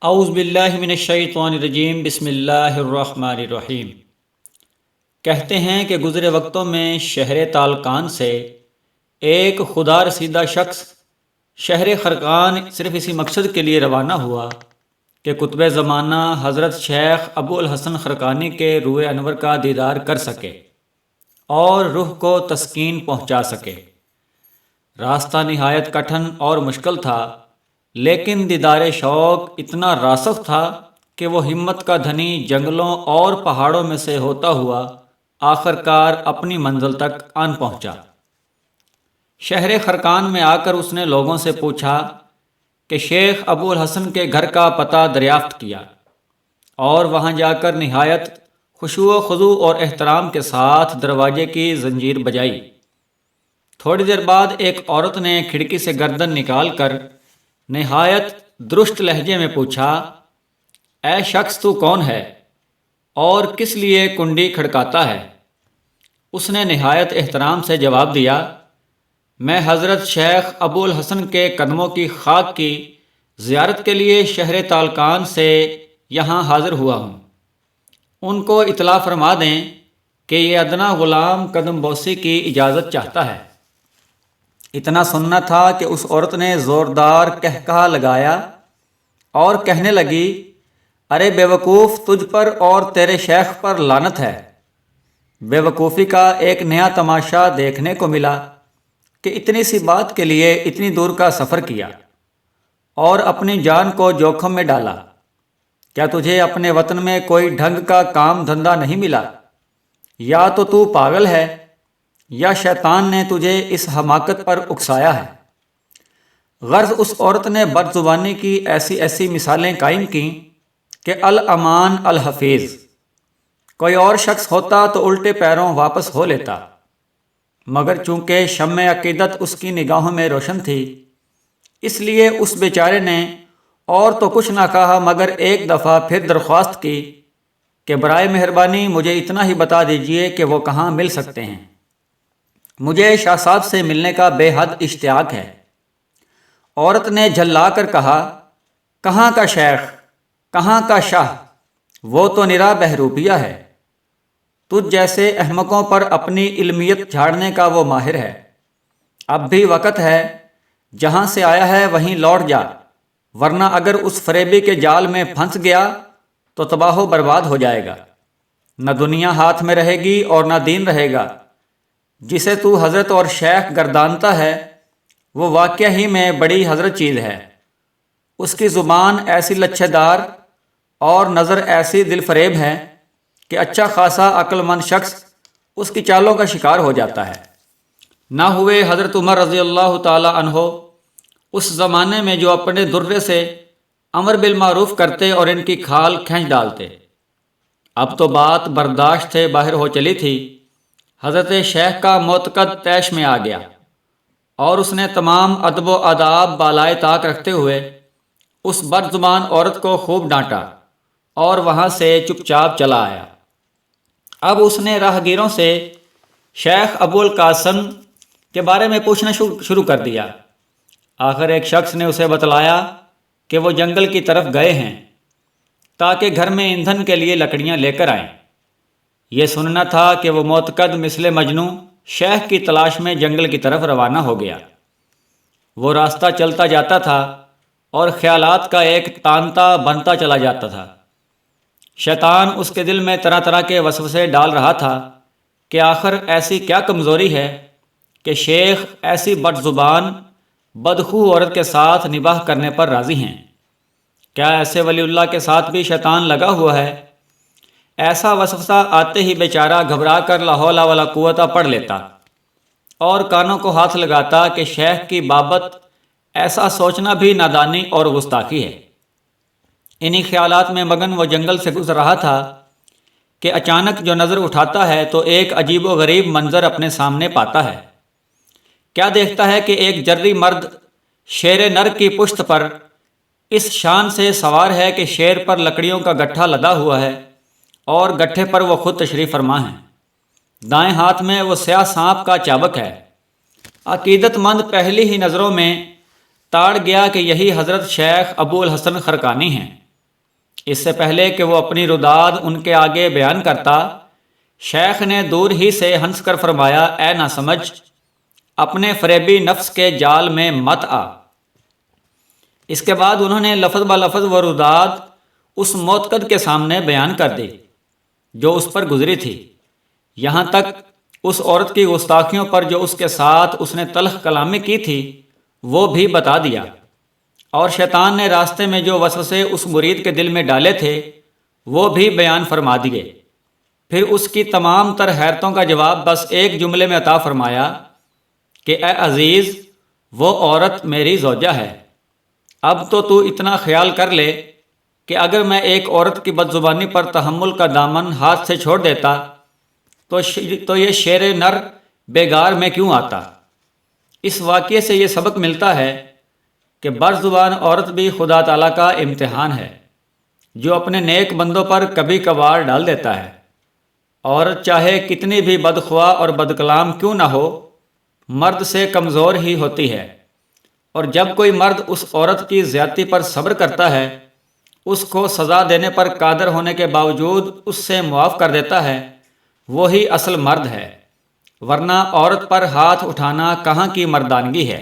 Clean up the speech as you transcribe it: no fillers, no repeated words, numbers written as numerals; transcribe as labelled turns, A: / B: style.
A: اعوذ باللہ من الشیطان الرجیم بسم اللہ الرحمن الرحیم۔ کہتے ہیں کہ گزرے وقتوں میں شہر تالقان سے ایک خدا رسیدہ شخص شہر خرقان صرف اسی مقصد کے لیے روانہ ہوا کہ قطب زمانہ حضرت شیخ ابو الحسن خرقانی کے روح انور کا دیدار کر سکے اور روح کو تسکین پہنچا سکے۔ راستہ نہایت کٹھن اور مشکل تھا، لیکن دیدار شوق اتنا راسخ تھا کہ وہ ہمت کا دھنی جنگلوں اور پہاڑوں میں سے ہوتا ہوا آخر کار اپنی منزل تک آن پہنچا۔ شہر خرقان میں آ کر اس نے لوگوں سے پوچھا کہ شیخ ابو الحسن کے گھر کا پتہ دریافت کیا اور وہاں جا کر نہایت خشوع و خضوع اور احترام کے ساتھ دروازے کی زنجیر بجائی۔ تھوڑی دیر بعد ایک عورت نے کھڑکی سے گردن نکال کر نہایت درست لہجے میں پوچھا، اے شخص تو کون ہے اور کس لیے کنڈی کھڑکاتا ہے؟ اس نے نہایت احترام سے جواب دیا، میں حضرت شیخ ابو الحسن کے قدموں کی خاک کی زیارت کے لیے شہر تالقان سے یہاں حاضر ہوا ہوں۔ ان کو اطلاع فرما دیں کہ یہ ادنا غلام قدم بوسی کی اجازت چاہتا ہے۔ اتنا سننا تھا کہ اس عورت نے زوردار قہقہا لگایا اور کہنے لگی، ارے بے وقوف، تجھ پر اور تیرے شیخ پر لعنت ہے۔ بے وقوفی کا ایک نیا تماشا دیکھنے کو ملا کہ اتنی سی بات کے لیے اتنی دور کا سفر کیا اور اپنی جان کو جوخم میں ڈالا۔ کیا تجھے اپنے وطن میں کوئی ڈھنگ کا کام دھندا نہیں ملا؟ یا تو پاگل ہے یا شیطان نے تجھے اس حماقت پر اکسایا ہے۔ غرض اس عورت نے بد زبانی کی ایسی ایسی مثالیں قائم کیں کہ الامان الحفیظ، کوئی اور شخص ہوتا تو الٹے پیروں واپس ہو لیتا، مگر چونکہ شمع عقیدت اس کی نگاہوں میں روشن تھی، اس لیے اس بیچارے نے اور تو کچھ نہ کہا مگر ایک دفعہ پھر درخواست کی کہ برائے مہربانی مجھے اتنا ہی بتا دیجئے کہ وہ کہاں مل سکتے ہیں، مجھے شاہ صاحب سے ملنے کا بے حد اشتیاق ہے۔ عورت نے جھلا کر کہا، کہاں کا شیخ، کہاں کا شاہ، وہ تو نرا بہروپیہ ہے۔ تجھ جیسے احمقوں پر اپنی علمیت جھاڑنے کا وہ ماہر ہے۔ اب بھی وقت ہے، جہاں سے آیا ہے وہیں لوٹ جا، ورنہ اگر اس فریبی کے جال میں پھنس گیا تو تباہ و برباد ہو جائے گا۔ نہ دنیا ہاتھ میں رہے گی اور نہ دین رہے گا۔ جسے تو حضرت اور شیخ گردانتا ہے وہ واقعہ ہی میں بڑی حضرت چیز ہے۔ اس کی زبان ایسی لچھے دار اور نظر ایسی دل فریب ہے کہ اچھا خاصا عقل مند شخص اس کی چالوں کا شکار ہو جاتا ہے۔ نہ ہوئے حضرت عمر رضی اللہ تعالی عنہ اس زمانے میں جو اپنے درے سے امر بالمعروف کرتے اور ان کی کھال کھینچ ڈالتے۔ اب تو بات برداشت سے باہر ہو چلی تھی۔ حضرت شیخ کا معتقد طیش میں آ گیا اور اس نے تمام ادب و آداب بالائے طاق رکھتے ہوئے اس بد زبان عورت کو خوب ڈانٹا اور وہاں سے چپ چاپ چلا آیا۔ اب اس نے راہگیروں سے شیخ ابو القاسم کے بارے میں پوچھنا شروع کر دیا۔ آخر ایک شخص نے اسے بتلایا کہ وہ جنگل کی طرف گئے ہیں تاکہ گھر میں ایندھن کے لیے لکڑیاں لے کر آئیں۔ یہ سننا تھا کہ وہ معتقد مثل مجنوں شیخ کی تلاش میں جنگل کی طرف روانہ ہو گیا۔ وہ راستہ چلتا جاتا تھا اور خیالات کا ایک تانتا بنتا چلا جاتا تھا۔ شیطان اس کے دل میں طرح طرح کے وسوسے ڈال رہا تھا کہ آخر ایسی کیا کمزوری ہے کہ شیخ ایسی بد زبان بدخو عورت کے ساتھ نباہ کرنے پر راضی ہیں۔ کیا ایسے ولی اللہ کے ساتھ بھی شیطان لگا ہوا ہے؟ ایسا وسوسہ آتے ہی بیچارہ گھبرا کر لا حول ولا قوت پڑھ لیتا اور کانوں کو ہاتھ لگاتا کہ شیخ کی بابت ایسا سوچنا بھی نادانی اور گستاخی ہے۔ انہی خیالات میں مگن وہ جنگل سے گزر رہا تھا کہ اچانک جو نظر اٹھاتا ہے تو ایک عجیب و غریب منظر اپنے سامنے پاتا ہے۔ کیا دیکھتا ہے کہ ایک جری مرد شیر نر کی پشت پر اس شان سے سوار ہے کہ شیر پر لکڑیوں کا گٹھا لدا ہوا ہے اور گٹھے پر وہ خود تشریف فرما ہیں۔ دائیں ہاتھ میں وہ سیاہ سانپ کا چابک ہے۔ عقیدت مند پہلی ہی نظروں میں تاڑ گیا کہ یہی حضرت شیخ ابو الحسن خرقانی ہیں۔ اس سے پہلے کہ وہ اپنی رداد ان کے آگے بیان کرتا، شیخ نے دور ہی سے ہنس کر فرمایا، اے ناسمجھ، اپنے فریبی نفس کے جال میں مت آ۔ اس کے بعد انہوں نے لفظ بلفظ وہ رداد اس موتقد کے سامنے بیان کر دی جو اس پر گزری تھی، یہاں تک اس عورت کی گستاخیوں پر جو اس کے ساتھ اس نے تلخ کلامی کی تھی وہ بھی بتا دیا، اور شیطان نے راستے میں جو وسوسے اس مرید کے دل میں ڈالے تھے وہ بھی بیان فرما دیے۔ پھر اس کی تمام تر حیرتوں کا جواب بس ایک جملے میں عطا فرمایا کہ اے عزیز، وہ عورت میری زوجہ ہے۔ اب تو اتنا خیال کر لے کہ اگر میں ایک عورت کی بدزبانی پر تحمل کا دامن ہاتھ سے چھوڑ دیتا تو یہ شیر نر بیگار میں کیوں آتا۔ اس واقعے سے یہ سبق ملتا ہے کہ برزبان عورت بھی خدا تعالیٰ کا امتحان ہے جو اپنے نیک بندوں پر کبھی کبھار ڈال دیتا ہے۔ عورت چاہے کتنی بھی بدخواہ اور بدکلام کیوں نہ ہو، مرد سے کمزور ہی ہوتی ہے، اور جب کوئی مرد اس عورت کی زیادتی پر صبر کرتا ہے، اس کو سزا دینے پر قادر ہونے کے باوجود اس سے معاف کر دیتا ہے، وہی اصل مرد ہے، ورنہ عورت پر ہاتھ اٹھانا کہاں کی مردانگی ہے۔